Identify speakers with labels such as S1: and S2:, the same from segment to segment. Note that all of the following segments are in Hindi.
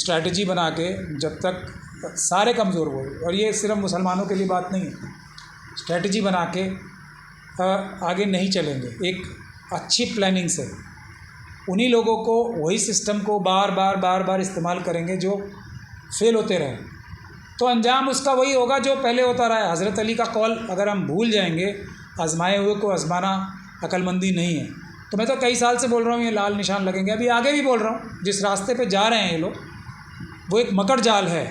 S1: स्ट्रैटेजी बना के जब तक सारे कमज़ोर हुए, और ये सिर्फ मुसलमानों के लिए बात नहीं है, स्ट्रैटेजी बना के आगे नहीं चलेंगे एक अच्छी प्लानिंग से, उन्हीं लोगों को वही सिस्टम को बार बार इस्तेमाल करेंगे जो फेल होते रहे, तो अंजाम उसका वही होगा जो पहले होता रहा है। हज़रत अली का कौल अगर हम भूल जाएंगे, आजमाए हुए को आजमाना अक्लमंदी नहीं है। तो मैं तो कई साल से बोल रहा हूँ ये लाल निशान लगेंगे, अभी आगे भी बोल रहा हूँ, जिस रास्ते पे जा रहे हैं ये लोग वो एक मकड़ जाल है।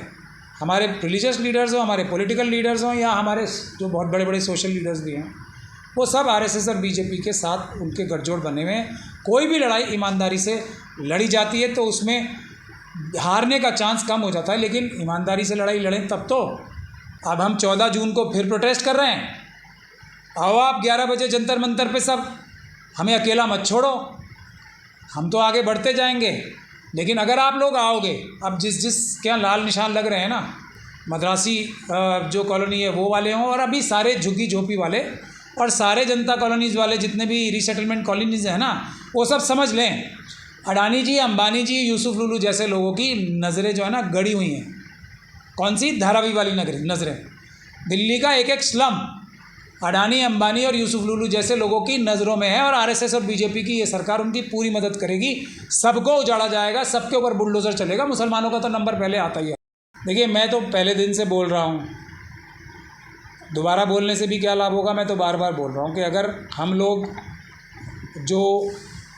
S1: हमारे रिलीजियस लीडर्स हों, हमारे पॉलिटिकल लीडर्स हों, या हमारे जो बहुत बड़े बड़े सोशल लीडर्स भी हैं, वो सब आरएसएस और बीजेपी के साथ उनके गठजोड़ बने हुए हैं। कोई भी लड़ाई ईमानदारी से लड़ी जाती है तो उसमें हारने का चांस कम हो जाता है, लेकिन ईमानदारी से लड़ाई लड़ें तब तो। अब हम 14 जून को फिर प्रोटेस्ट कर रहे हैं, आओ आप 11 बजे जंतर मंतर पे सब, हमें अकेला मत छोड़ो, हम तो आगे बढ़ते जाएंगे। लेकिन अगर आप लोग आओगे, अब जिस क्या लाल निशान लग रहे हैं ना, मद्रासी जो कॉलोनी है वो वाले हों, और अभी सारे झुग्गी झोपड़ी वाले और सारे जनता कॉलोनीज़ वाले जितने भी रीसेटलमेंट कॉलोनीज़ हैं ना, वो सब समझ लें, अडानी जी, अंबानी जी, यूसुफ लुलू जैसे लोगों की नज़रें जो है ना गड़ी हुई हैं। कौन सी? धारावी वाली नज़रें। दिल्ली का एक एक स्लम अडानी, अंबानी और यूसुफ लुलू जैसे लोगों की नज़रों में है, और आरएसएस और बीजेपी की ये सरकार उनकी पूरी मदद करेगी। सबको उजाड़ा जाएगा, सबके ऊपर बुलडोज़र चलेगा। मुसलमानों का तो नंबर पहले आता ही है। देखिए, मैं तो पहले दिन से बोल रहा हूँ, दोबारा बोलने से भी क्या लाभ होगा, मैं तो बार बार बोल रहा हूँ कि अगर हम लोग जो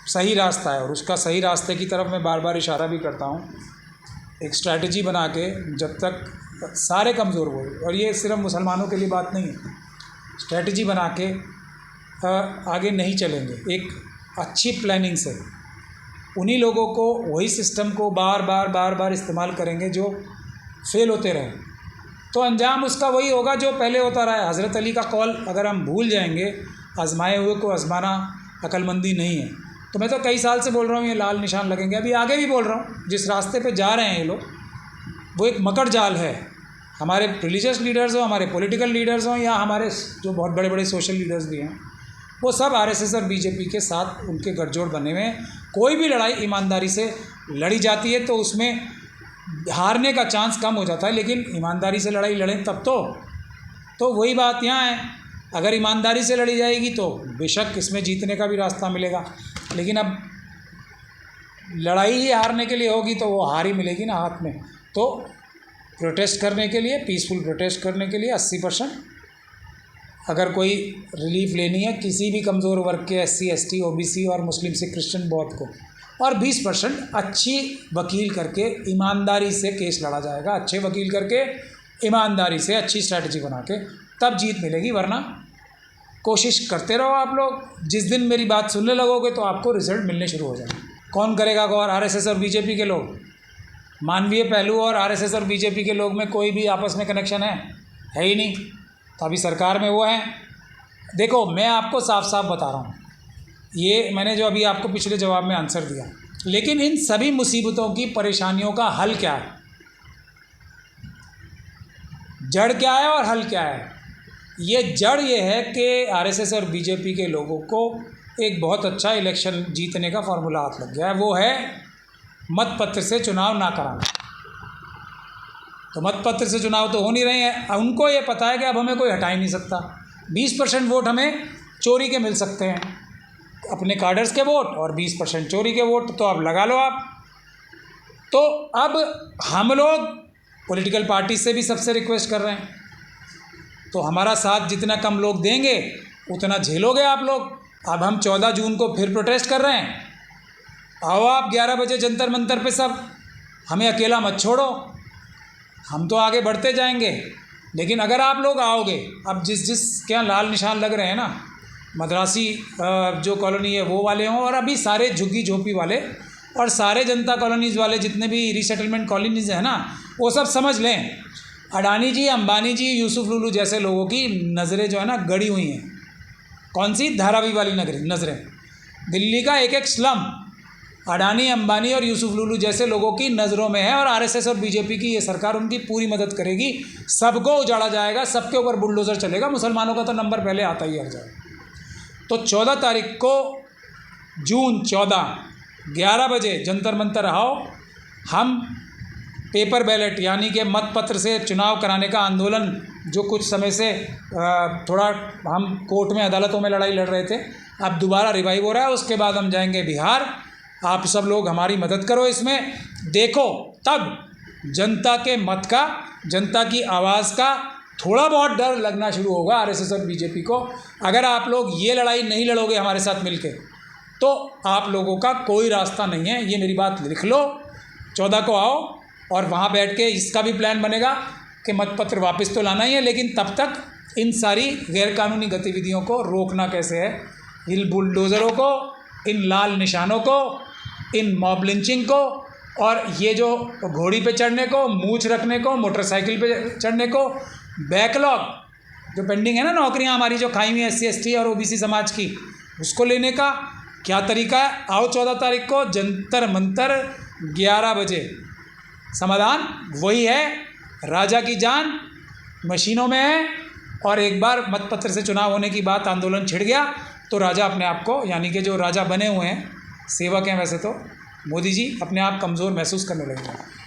S1: सही रास्ता है, और उसका सही रास्ते की तरफ मैं बार बार इशारा भी करता हूँ, एक स्ट्रैटेजी बना के जब तक सारे कमज़ोर हुए, और ये सिर्फ मुसलमानों के लिए बात नहीं है, स्ट्रैटेजी बना के आगे नहीं चलेंगे एक अच्छी प्लानिंग से, उन्हीं लोगों को वही सिस्टम को बार बार इस्तेमाल करेंगे जो फेल होते रहे, तो अंजाम उसका वही होगा जो पहले होता रहा है। हज़रत अली का कौल अगर हम भूल जाएंगे, आजमाए हुए को आजमाना अक्लमंदी नहीं है। तो मैं तो कई साल से बोल रहा हूँ ये लाल निशान लगेंगे, अभी आगे भी बोल रहा हूँ, जिस रास्ते पे जा रहे हैं ये लोग वो एक मकड़ जाल है। हमारे रिलीजियस लीडर्स हों, हमारे पॉलिटिकल लीडर्स हों, या हमारे जो बहुत बड़े बड़े सोशल लीडर्स भी हैं, वो सब आरएसएस और बीजेपी के साथ उनके गठजोड़ बने हुए हैं। कोई भी लड़ाई ईमानदारी से लड़ी जाती है तो उसमें हारने का चांस कम हो जाता है, लेकिन ईमानदारी से लड़ाई लड़ें तब तो वही बात यहाँ है। अगर ईमानदारी से लड़ी जाएगी तो बेशक इसमें जीतने का भी रास्ता मिलेगा, लेकिन अब लड़ाई ही हारने के लिए होगी तो वो हार ही मिलेगी ना हाथ में। तो प्रोटेस्ट करने के लिए, पीसफुल प्रोटेस्ट करने के लिए 80%, अगर कोई रिलीफ लेनी है किसी भी कमज़ोर वर्ग के, SC ST OBC और मुस्लिम से क्रिश्चियन बहुत को, और 20% अच्छी वकील करके ईमानदारी से केस लड़ा जाएगा, अच्छे वकील करके ईमानदारी से अच्छी स्ट्रैटेजी बना के, तब जीत मिलेगी। वरना कोशिश करते रहो आप लोग, जिस दिन मेरी बात सुनने लगोगे तो आपको रिजल्ट मिलने शुरू हो जाएंगे। कौन करेगा गौर? आरएसएस और बीजेपी के लोग। मानवीय पहलू और आरएसएस और बीजेपी के लोग में कोई भी आपस में कनेक्शन है ही नहीं, तो अभी सरकार में वो हैं। देखो, मैं आपको साफ साफ बता रहा हूँ, ये मैंने जो अभी आपको पिछले जवाब में आंसर दिया, लेकिन इन सभी मुसीबतों की, परेशानियों का हल क्या है? जड़ क्या है और हल क्या है? ये जड़ ये है कि आरएसएस और बीजेपी के लोगों को एक बहुत अच्छा इलेक्शन जीतने का फार्मूला हाथ लग गया है, वो है मतपत्र से चुनाव ना कराना। तो मतपत्र से चुनाव तो हो नहीं रहे हैं, उनको ये पता है कि अब हमें कोई हटा ही नहीं सकता। 20% वोट हमें चोरी के मिल सकते हैं, अपने कार्डर्स के वोट, और 20% चोरी के वोट, तो अब लगा लो आप। तो अब हम लोग पॉलिटिकल पार्टी से भी सबसे रिक्वेस्ट कर रहे हैं, तो हमारा साथ जितना कम लोग देंगे उतना झेलोगे आप लोग। अब हम 14 जून को फिर प्रोटेस्ट कर रहे हैं, आओ आप 11 बजे जंतर मंतर पे सब, हमें अकेला मत छोड़ो, हम तो आगे बढ़ते जाएंगे। लेकिन अगर आप लोग आओगे, अब जिस क्या लाल निशान लग रहे हैं ना, मद्रासी जो कॉलोनी है वो वाले हों, और अभी सारे झुग्गी झोपड़ी वाले और सारे जनता कॉलोनीज़ वाले जितने भी रीसेटलमेंट कॉलोनीज़ हैं ना, वो सब समझ लें, अडानी जी, अंबानी जी, यूसुफ लुलू जैसे लोगों की नज़रें जो है ना गड़ी हुई हैं। कौन सी? धारावी वाली नज़रें। दिल्ली का एक एक स्लम अडानी, अंबानी और यूसुफ लुलू जैसे लोगों की नज़रों में है, और आरएसएस और बीजेपी की ये सरकार उनकी पूरी मदद करेगी। सबको उजाड़ा जाएगा, सबके ऊपर बुलडोज़र चलेगा। मुसलमानों का तो नंबर पहले आता ही हर जगह। तो 14 तारीख को, जून 14, 11 बजे जंतर मंतर आओ, हम पेपर बैलेट यानी कि मतपत्र से चुनाव कराने का आंदोलन जो कुछ समय से थोड़ा हम कोर्ट में अदालतों में लड़ाई लड़ रहे थे, अब दोबारा रिवाइव हो रहा है। उसके बाद हम जाएंगे बिहार। आप सब लोग हमारी मदद करो इसमें। देखो तब जनता के मत का, जनता की आवाज़ का थोड़ा बहुत डर लगना शुरू होगा आरएसएस और बीजेपी को। अगर आप लोग ये लड़ाई नहीं लड़ोगे हमारे साथ मिलके तो आप लोगों का कोई रास्ता नहीं है। ये मेरी बात लिख लो। 14 को आओ और वहाँ बैठ के इसका भी प्लान बनेगा कि मतपत्र वापस तो लाना ही है, लेकिन तब तक इन सारी गैरकानूनी गतिविधियों को रोकना कैसे है। इन बुलडोज़रों को, इन लाल निशानों को, इन मॉब लिंचिंग को, और ये जो घोड़ी पे चढ़ने को, मूछ रखने को, मोटरसाइकिल पे चढ़ने को, बैकलॉग जो पेंडिंग है ना नौकरियां हमारी जो खाई हुई है SC ST और OBC समाज की, उसको लेने का क्या तरीका है। आओ 14 तारीख को जंतर मंतर 11 बजे। समाधान वही है, राजा की जान मशीनों में है। और एक बार मतपत्र से चुनाव होने की बात आंदोलन छिड़ गया तो राजा अपने आप को, यानी कि जो राजा बने हुए हैं, सेवक हैं वैसे तो, मोदी जी अपने आप कमज़ोर महसूस करने लगेंगे।